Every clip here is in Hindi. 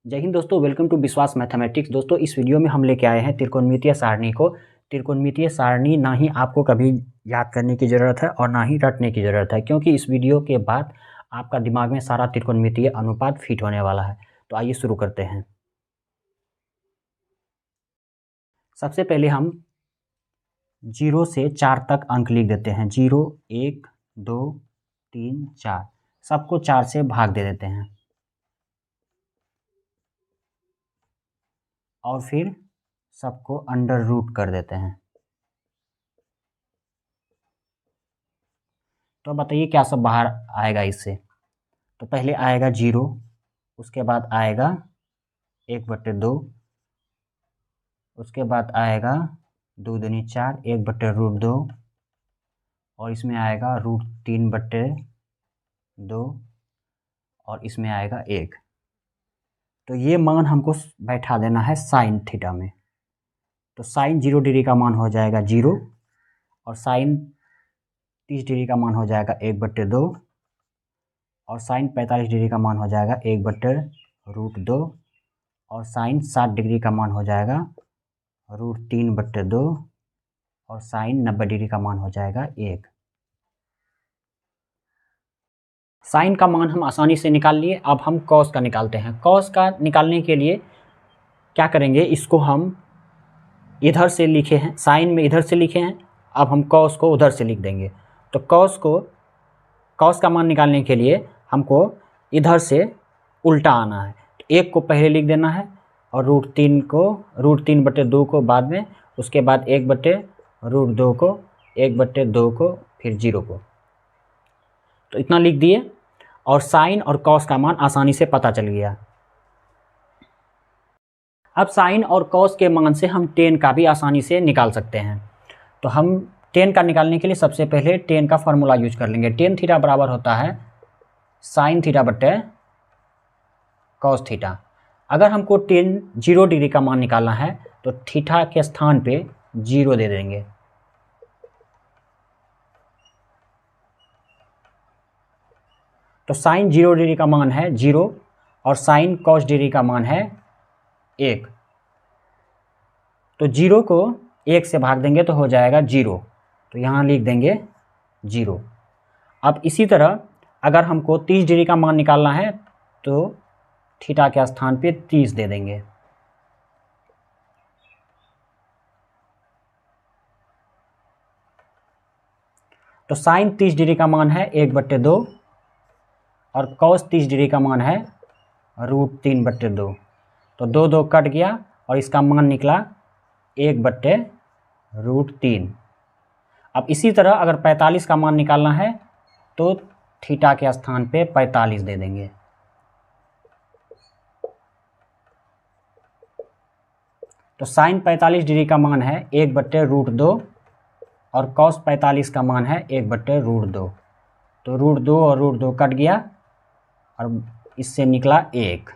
जय हिंद दोस्तों, वेलकम टू विश्वास मैथमेटिक्स। दोस्तों, इस वीडियो में हम लेके आए हैं त्रिकोणमितीय सारणी को। त्रिकोणमितीय सारणी ना ही आपको कभी याद करने की ज़रूरत है और ना ही रटने की ज़रूरत है, क्योंकि इस वीडियो के बाद आपका दिमाग में सारा त्रिकोणमितीय अनुपात फिट होने वाला है। तो आइए शुरू करते हैं। सबसे पहले हम 0 से 4 तक अंक लिख देते हैं। 0, 1, 2, 3, 4, सबको 4 से भाग दे देते हैं और फिर सबको अंडर रूट कर देते हैं। तो बताइए क्या सब बाहर आएगा इससे। तो पहले आएगा 0, उसके बाद आएगा 1/2, उसके बाद आएगा 2 दूनी 4, 1/√2, और इसमें आएगा √3/2, और इसमें आएगा 1। तो ये मान हमको बैठा देना है साइन थीटा में। तो साइन 0 डिग्री का मान हो जाएगा 0, और साइन 30 डिग्री का मान हो जाएगा 1/2, और साइन 45 डिग्री का मान हो जाएगा 1/√2, और साइन 60 डिग्री का मान हो जाएगा √3/2, और साइन 90 डिग्री का मान हो जाएगा 1। साइन का मान हम आसानी से निकाल लिए। अब हम कॉस का निकालते हैं। कॉस का निकालने के लिए क्या करेंगे, इसको हम इधर से लिखे हैं, साइन में इधर से लिखे हैं, अब हम कॉस को उधर से लिख देंगे। तो कॉस का मान निकालने के लिए हमको इधर से उल्टा आना है। तो 1 को पहले लिख देना है और √3/2 को बाद में, उसके बाद 1/√2 को, 1/2 को, फिर 0 को। तो इतना लिख दिए और साइन और कॉस का मान आसानी से पता चल गया। अब साइन और कॉस के मान से हम टेन का भी आसानी से निकाल सकते हैं। तो हम टेन का निकालने के लिए सबसे पहले टेन का फॉर्मूला यूज कर लेंगे। टेन थीटा बराबर होता है साइन थीटा बटे कॉस थीटा। अगर हमको 0 डिग्री का मान निकालना है तो थीटा के स्थान पे 0 दे देंगे। तो साइन 0 डिग्री का मान है 0 और साइन कॉस डिग्री का मान है 1। तो 0 को 1 से भाग देंगे तो हो जाएगा 0। तो यहाँ लिख देंगे 0। अब इसी तरह अगर हमको 30 डिग्री का मान निकालना है तो थीटा के स्थान पे 30 दे देंगे। तो साइन 30 डिग्री का मान है 1/2 और कॉस 30 डिग्री का मान है √3/2। तो 2 कट गया और इसका मान निकला 1/√3। अब इसी तरह अगर 45 का मान निकालना है तो थीटा के स्थान पे 45 दे देंगे। तो साइन 45 डिग्री का मान है 1/√2 और कॉस 45 का मान है 1/√2। तो √2 और √2 कट गया और इससे निकला 1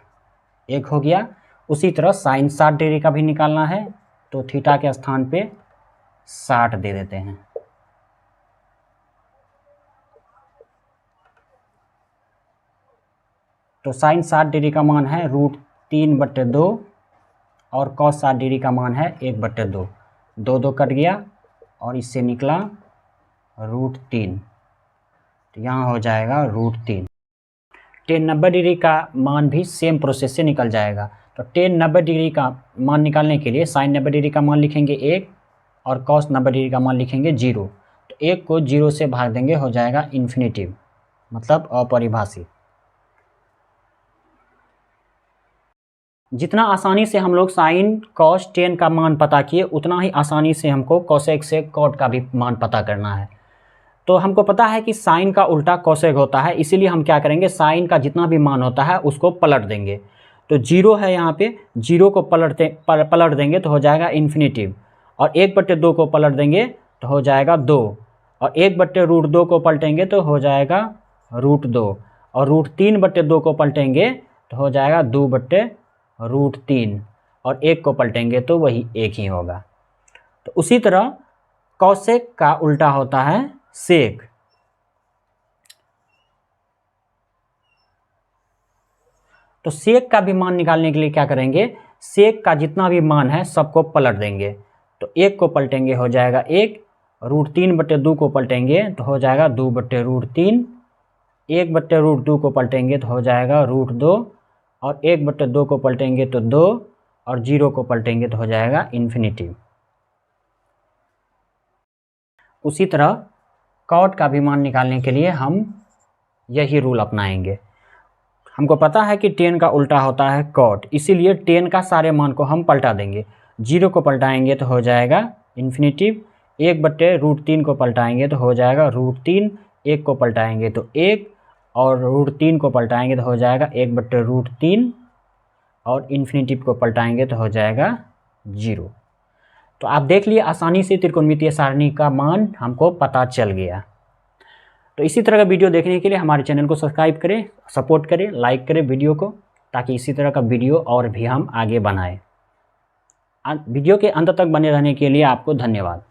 हो गया। उसी तरह साइन 60 डिग्री का भी निकालना है तो थीटा के स्थान पे 60 दे देते हैं। तो साइन 60 डिग्री का मान है √3/2 और कॉस 60 डिग्री का मान है 1/2। 2 कट गया और इससे निकला √3। तो यहाँ हो जाएगा √3। टेन 90 डिग्री का मान भी सेम प्रोसेस से निकल जाएगा। तो टेन 90 डिग्री का मान निकालने के लिए साइन 90 डिग्री का मान लिखेंगे 1 और कॉस 90 डिग्री का मान लिखेंगे 0। तो 1 को 0 से भाग देंगे, हो जाएगा इन्फिनिटिव, मतलब अपरिभाषित। जितना आसानी से हम लोग साइन कॉस टेन का मान पता किए, उतना ही आसानी से हमको कोसेक से कॉट का भी मान पता करना है। तो हमको पता है कि साइन का उल्टा कोसेक होता है, इसीलिए हम क्या करेंगे, साइन का जितना भी मान होता है उसको पलट देंगे। तो 0 है यहाँ पे, 0 को पलट देंगे तो हो जाएगा इन्फिनिटिव, और 1/2 को पलट देंगे तो हो जाएगा 2, और 1/√2 को पलटेंगे तो हो जाएगा √2, और √3/2 को पलटेंगे तो हो जाएगा 2/√3, और 1 को पलटेंगे तो वही 1 ही होगा। तो उसी तरह कॉसेक का उल्टा होता है सेक। तो सेक का भी मान निकालने के लिए क्या करेंगे, सेक का जितना भी मान है सबको पलट देंगे। तो 1 को पलटेंगे हो जाएगा 1, √3/2 को पलटेंगे तो हो जाएगा 2/√3, 1/√2 को पलटेंगे तो हो जाएगा √2, और 1/2 को पलटेंगे तो 2, और 0 को पलटेंगे तो हो जाएगा इन्फिनिटी। उसी तरह कॉट का भी मान निकालने के लिए हम यही रूल अपनाएंगे। हमको पता है कि 10 का उल्टा होता है कॉट, इसीलिए 10 का सारे मान को हम पलटा देंगे। 0 को पलटाएंगे तो हो जाएगा इन्फिनिटी, 1/√3 को पलटाएंगे तो हो जाएगा √3, 1 को पलटाएंगे तो 1, और √3 को पलटाएंगे तो हो जाएगा 1/√3, और इन्फिनिटी को पलटाएंगे तो हो जाएगा 0। तो आप देख लिए आसानी से त्रिकोणमितीय सारणी का मान हमको पता चल गया। तो इसी तरह का वीडियो देखने के लिए हमारे चैनल को सब्सक्राइब करें, सपोर्ट करें, लाइक करें वीडियो को, ताकि इसी तरह का वीडियो और भी हम आगे बनाएं। वीडियो के अंत तक बने रहने के लिए आपको धन्यवाद।